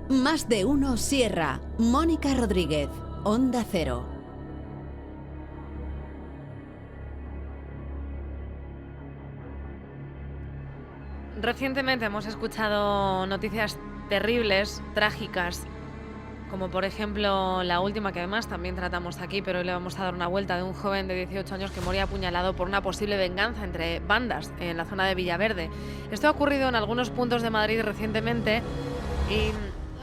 Más de uno Sierra. Mónica Rodríguez. Onda Cero. Recientemente hemos escuchado noticias terribles, trágicas, como por ejemplo la última que además también tratamos aquí, pero hoy le vamos a dar una vuelta, de un joven de 18 años que moría apuñalado por una posible venganza entre bandas en la zona de Villaverde. Esto ha ocurrido en algunos puntos de Madrid recientemente y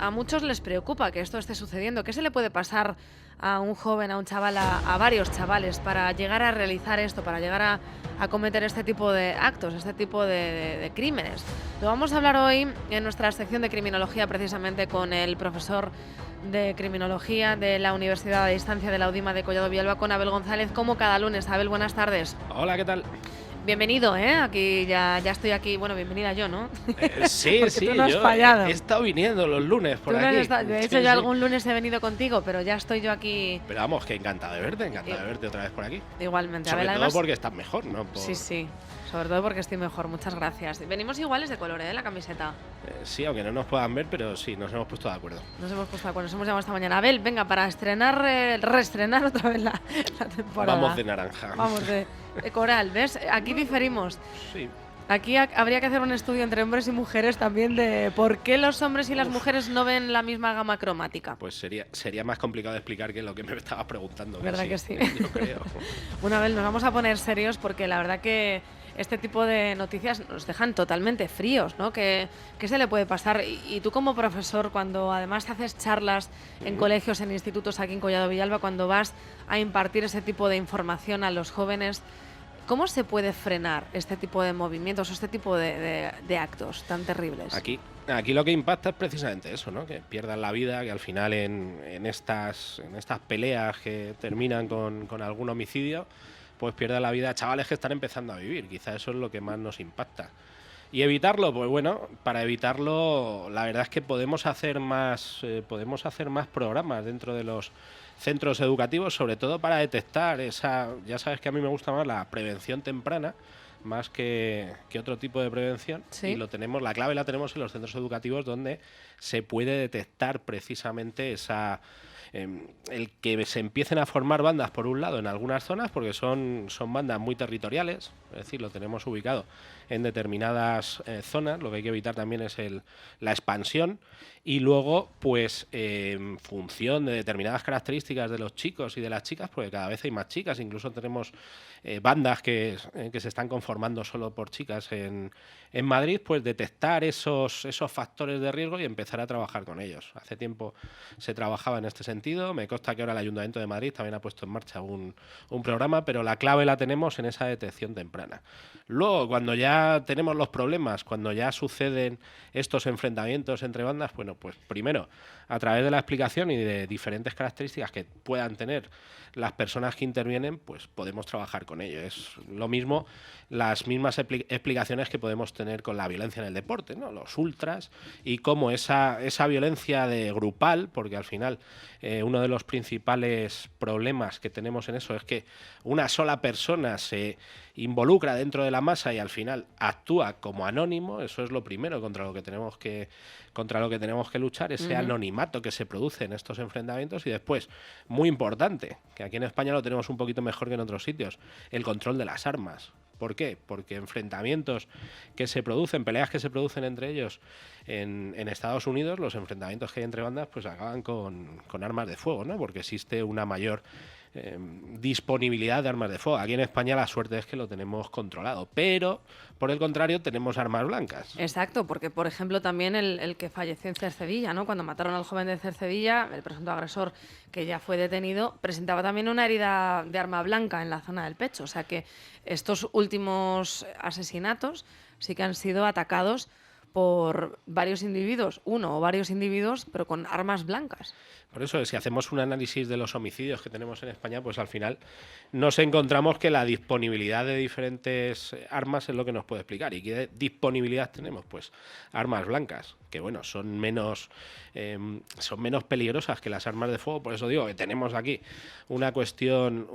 a muchos les preocupa que esto esté sucediendo. ¿Qué se le puede pasar a un joven, a un chaval, a varios chavales para llegar a realizar esto, para llegar a cometer este tipo de actos, este tipo de crímenes? Lo vamos a hablar hoy en nuestra sección de criminología, precisamente con el profesor de criminología de la Universidad a Distancia de la UDIMA de Collado Villalba, con Abel González, como cada lunes. Abel, buenas tardes. Hola, ¿qué tal? Bienvenido, aquí ya estoy aquí. Bueno, bienvenida yo, ¿no? Sí, porque sí, tú no has yo fallado. he estado viniendo los lunes por Tú no aquí. de hecho, Sí, yo sí. algún lunes he venido contigo, pero ya estoy yo aquí. Pero vamos, que encantado de verte otra vez por aquí. Igualmente. Sobre Abel, todo además, porque estás mejor, ¿no? Sí, sobre todo porque estoy mejor, muchas gracias. Venimos iguales de color, la camiseta. Sí, aunque no nos puedan ver, pero sí, nos hemos puesto de acuerdo. Nos hemos puesto de acuerdo, nos hemos llamado esta mañana. Abel, venga, para reestrenar otra vez la temporada. Vamos de naranja. Vamos de coral, ¿ves? Aquí diferimos. Sí. Aquí habría que hacer un estudio entre hombres y mujeres también de por qué los hombres y las mujeres no ven la misma gama cromática. Pues sería más complicado de explicar que lo que me estabas preguntando. ¿Verdad que sí? Yo creo. Bueno, Abel, nos vamos a poner serios porque la verdad que este tipo de noticias nos dejan totalmente fríos, ¿no? ¿Qué se le puede pasar? Y tú como profesor, cuando además haces charlas en colegios, en institutos aquí en Collado Villalba, cuando vas a impartir ese tipo de información a los jóvenes, ¿cómo se puede frenar este tipo de movimientos o este tipo de actos tan terribles? Aquí lo que impacta es precisamente eso, ¿no? Que pierdan la vida, que al final en estas peleas que terminan con algún homicidio, pues pierdan la vida chavales que están empezando a vivir. Quizá eso es lo que más nos impacta. Y evitarlo, pues bueno, para evitarlo, la verdad es que podemos hacer más programas dentro de los centros educativos, sobre todo para detectar ya sabes que a mí me gusta más la prevención temprana, más que otro tipo de prevención. ¿Sí? Y la clave la tenemos en los centros educativos, donde se puede detectar precisamente el que se empiecen a formar bandas, por un lado, en algunas zonas, porque son bandas muy territoriales, es decir, lo tenemos ubicado en determinadas zonas. Lo que hay que evitar también es la expansión, y luego, pues, en función de determinadas características de los chicos y de las chicas, porque cada vez hay más chicas, incluso tenemos bandas que se están conformando solo por chicas en Madrid, pues detectar esos factores de riesgo y empezar a trabajar con ellos. Hace tiempo se trabajaba en este sentido. Me consta que ahora el Ayuntamiento de Madrid también ha puesto en marcha un programa, pero la clave la tenemos en esa detección temprana. Luego, cuando ya tenemos los problemas, cuando ya suceden estos enfrentamientos entre bandas, bueno, pues primero, a través de la explicación y de diferentes características que puedan tener las personas que intervienen, pues podemos trabajar con ello. Es lo mismo, las mismas explicaciones que podemos tener con la violencia en el deporte, ¿no? Los ultras, y cómo esa violencia grupal, porque al final uno de los principales problemas que tenemos en eso es que una sola persona se involucra dentro de la masa y al final actúa como anónimo. Eso es lo primero contra lo que tenemos que luchar, ese anonimato que se produce en estos enfrentamientos. Y después, muy importante, que aquí en España lo tenemos un poquito mejor que en otros sitios, el control de las armas. ¿Por qué? Porque enfrentamientos que se producen, peleas que se producen entre ellos en Estados Unidos, los enfrentamientos que hay entre bandas, pues acaban con armas de fuego, ¿no? Porque existe una mayor disponibilidad de armas de fuego. Aquí en España la suerte es que lo tenemos controlado, pero por el contrario tenemos armas blancas. Exacto, porque por ejemplo también el que falleció en Cercedilla, ¿no? Cuando mataron al joven de Cercedilla, el presunto agresor que ya fue detenido presentaba también una herida de arma blanca en la zona del pecho. O sea que estos últimos asesinatos sí que han sido atacados por varios individuos, uno o varios individuos, pero con armas blancas. Por eso, si hacemos un análisis de los homicidios que tenemos en España, pues al final nos encontramos que la disponibilidad de diferentes armas es lo que nos puede explicar. ¿Y qué disponibilidad tenemos? Pues armas blancas, que bueno, son menos peligrosas que las armas de fuego. Por eso digo que tenemos aquí una cuestión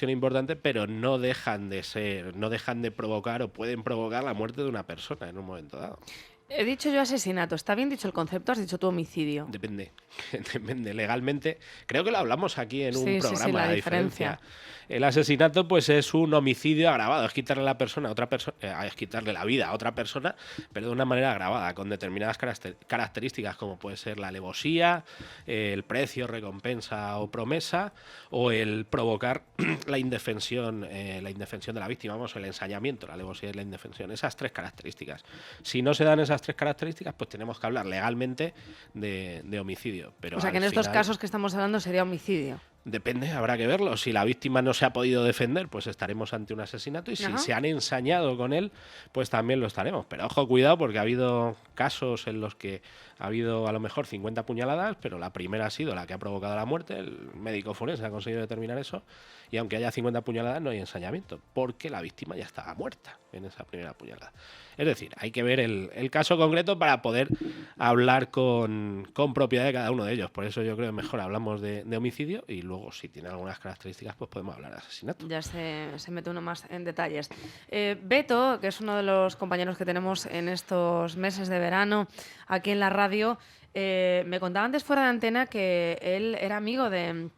importante, pero no dejan de provocar o pueden provocar la muerte de una persona en un momento dado. He dicho yo asesinato. ¿Está bien dicho el concepto? Has dicho tú homicidio. Depende, depende. Legalmente, creo que lo hablamos aquí en un Sí, programa, la la diferencia. El asesinato, pues, es un homicidio agravado, es quitarle la persona a otra persona, es quitarle la vida a otra persona, pero de una manera agravada, con determinadas características, como puede ser la alevosía, el precio, recompensa o promesa, o el provocar la indefensión de la víctima, vamos, el ensañamiento, la alevosía y la indefensión. Esas 3 características. Si no se dan esas 3 características, pues tenemos que hablar legalmente de homicidio. Pero O sea que en estos casos que estamos hablando sería homicidio. Depende, habrá que verlo. Si la víctima no se ha podido defender, pues estaremos ante un asesinato. Y si se han ensañado con él, pues también lo estaremos. Pero ojo, cuidado, porque ha habido casos en los que ha habido a lo mejor 50 puñaladas, pero la primera ha sido la que ha provocado la muerte. El médico forense ha conseguido determinar eso. Y aunque haya 50 puñaladas, no hay ensañamiento, porque la víctima ya estaba muerta en esa primera puñalada. Es decir, hay que ver el caso concreto para poder hablar con propiedad de cada uno de ellos. Por eso yo creo que mejor hablamos de homicidio y luego, si tiene algunas características, pues podemos hablar de asesinato. Ya se mete uno más en detalles. Beto, que es uno de los compañeros que tenemos en estos meses de verano aquí en la radio, me contaba antes fuera de antena que él era amigo de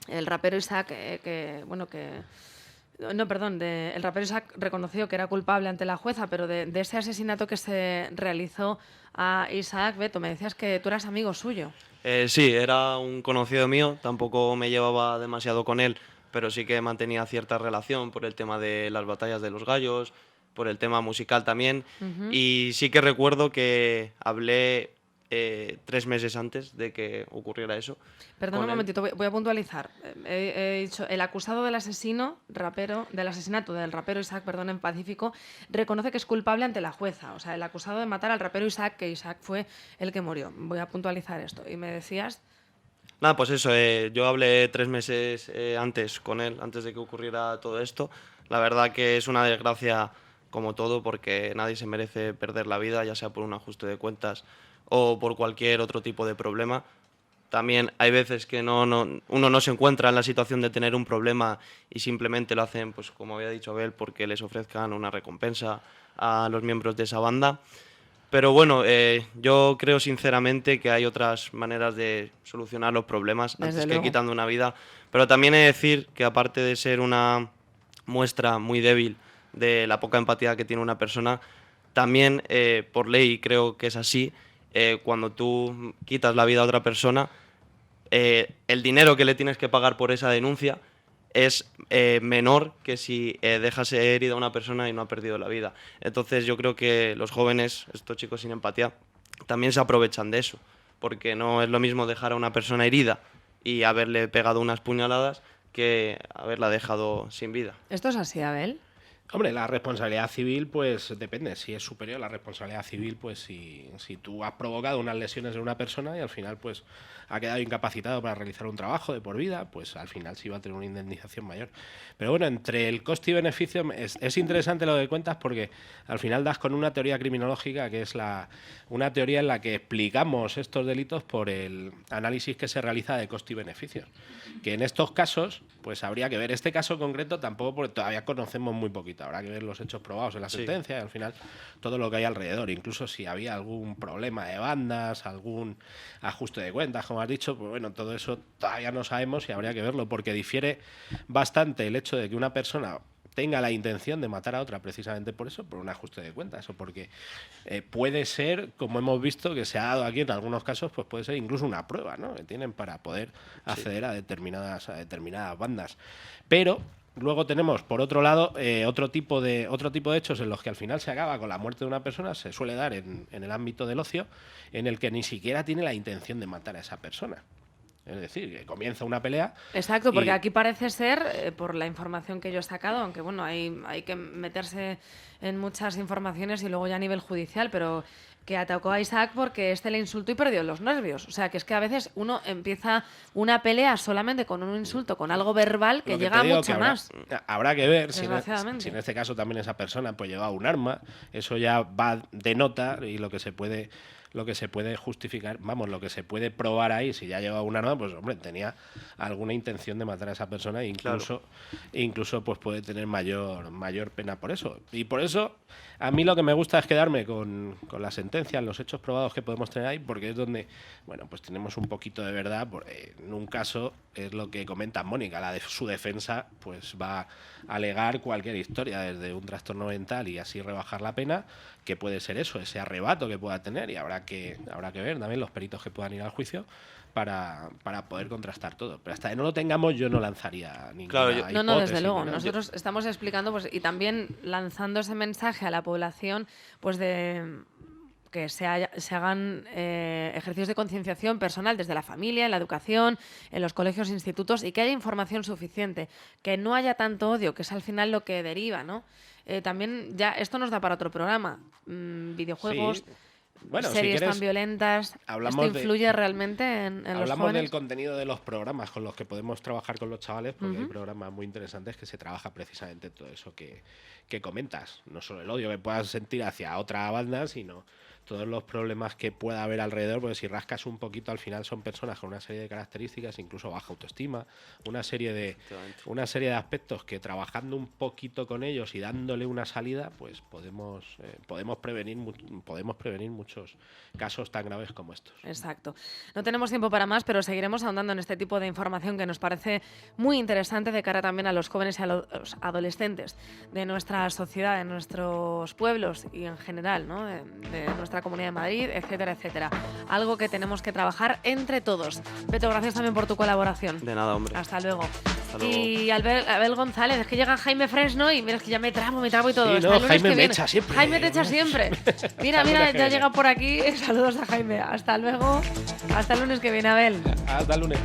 el rapero Isaac, el rapero Isaac reconoció que era culpable ante la jueza, pero de ese asesinato que se realizó a Isaac. Beto, me decías que tú eras amigo suyo. Sí, era un conocido mío, tampoco me llevaba demasiado con él, pero sí que mantenía cierta relación por el tema de las batallas de los gallos, por el tema musical también. Y sí que recuerdo que hablé 3 meses antes de que ocurriera eso. Perdona un momentito, voy a puntualizar. He dicho, el acusado del asesinato del rapero Isaac, en Pacífico, reconoce que es culpable ante la jueza. O sea, el acusado de matar al rapero Isaac, que Isaac fue el que murió. Voy a puntualizar esto. Y me decías... Nada, pues eso, yo hablé 3 meses antes con él, antes de que ocurriera todo esto. La verdad que es una desgracia como todo, porque nadie se merece perder la vida, ya sea por un ajuste de cuentas o por cualquier otro tipo de problema. También hay veces que uno no se encuentra en la situación de tener un problema y simplemente lo hacen, pues como había dicho Abel, porque les ofrezcan una recompensa a los miembros de esa banda. Pero bueno, yo creo sinceramente que hay otras maneras de solucionar los problemas antes que quitando una vida. Pero también he de decir que, aparte de ser una muestra muy débil de la poca empatía que tiene una persona, también por ley creo que es así. Cuando tú quitas la vida a otra persona, el dinero que le tienes que pagar por esa denuncia es menor que si dejas herida a una persona y no ha perdido la vida. Entonces yo creo que los jóvenes, estos chicos sin empatía, también se aprovechan de eso, porque no es lo mismo dejar a una persona herida y haberle pegado unas puñaladas que haberla dejado sin vida. ¿Esto es así, Abel? Hombre, la responsabilidad civil, pues depende. Si es superior la responsabilidad civil, pues si tú has provocado unas lesiones en una persona y al final pues ha quedado incapacitado para realizar un trabajo de por vida, pues al final sí va a tener una indemnización mayor. Pero bueno, entre el coste y beneficio es interesante lo que cuentas, porque al final das con una teoría criminológica que es una teoría en la que explicamos estos delitos por el análisis que se realiza de coste y beneficio. Que en estos casos, pues habría que ver. Este caso concreto tampoco, porque todavía conocemos muy poquito. Habrá que ver los hechos probados en la sentencia y al final todo lo que hay alrededor. Incluso si había algún problema de bandas, algún ajuste de cuentas, como has dicho, pues bueno, todo eso todavía no sabemos y habría que verlo, porque difiere bastante el hecho de que una persona tenga la intención de matar a otra precisamente por eso, por un ajuste de cuentas, o porque puede ser, como hemos visto que se ha dado aquí en algunos casos, pues puede ser incluso una prueba, ¿no?, que tienen para poder acceder a determinadas bandas. Pero luego tenemos, por otro lado, otro tipo de hechos en los que al final se acaba con la muerte de una persona. Se suele dar en el ámbito del ocio, en el que ni siquiera tiene la intención de matar a esa persona. Es decir, que comienza una pelea. Exacto, porque aquí parece ser, por la información que yo he sacado, aunque bueno, hay que meterse en muchas informaciones y luego ya a nivel judicial, pero que atacó a Isaac porque le insultó y perdió los nervios. O sea, que es que a veces uno empieza una pelea solamente con un insulto, con algo verbal, que llega mucho más. Habrá que ver si en este caso también esa persona pues llevaba un arma. Eso ya va de nota, y lo que se puede lo que se puede justificar, vamos, lo que se puede probar ahí, si ya lleva una nueva, pues hombre, tenía alguna intención de matar a esa persona e incluso pues puede tener mayor pena por eso. Y por eso a mí lo que me gusta es quedarme con las sentencias, los hechos probados que podemos tener ahí, porque es donde, bueno, pues tenemos un poquito de verdad. En un caso es lo que comenta Mónica, su defensa pues va a alegar cualquier historia, desde un trastorno mental y así rebajar la pena, que puede ser eso, ese arrebato que pueda tener, y habrá que ver también los peritos que puedan ir al juicio para poder contrastar todo. Pero hasta que no lo tengamos, yo no lanzaría ninguna hipótesis. No, desde luego. Nosotros estamos explicando pues, y también lanzando ese mensaje a la población pues de que se hagan ejercicios de concienciación personal desde la familia, en la educación, en los colegios, institutos, y que haya información suficiente, que no haya tanto odio, que es al final lo que deriva, ¿no? También ya esto nos da para otro programa. Videojuegos... Sí. Bueno, series tan violentas, ¿esto influye realmente en los jóvenes? Hablamos del contenido de los programas con los que podemos trabajar con los chavales, porque hay programas muy interesantes que se trabaja precisamente todo eso que comentas. No solo el odio que puedas sentir hacia otra banda, sino todos los problemas que pueda haber alrededor, porque si rascas un poquito, al final son personas con una serie de características, incluso baja autoestima, una serie de aspectos que trabajando un poquito con ellos y dándole una salida, pues podemos prevenir muchos casos tan graves como estos. Exacto. No tenemos tiempo para más, pero seguiremos ahondando en este tipo de información que nos parece muy interesante de cara también a los jóvenes y a los adolescentes de nuestra sociedad, de nuestros pueblos y en general, ¿no? de nuestra Comunidad de Madrid, etcétera, etcétera. Algo que tenemos que trabajar entre todos. Beto, gracias también por tu colaboración. De nada, hombre. Hasta luego. Y Abel González, es que llega Jaime Fresno y mira, es que ya me trabo y todo. Sí, no, Jaime me echa siempre. Jaime te echa siempre. Mira, ya llega por aquí. Saludos a Jaime. Hasta luego. Hasta el lunes que viene, Abel. Hasta el lunes.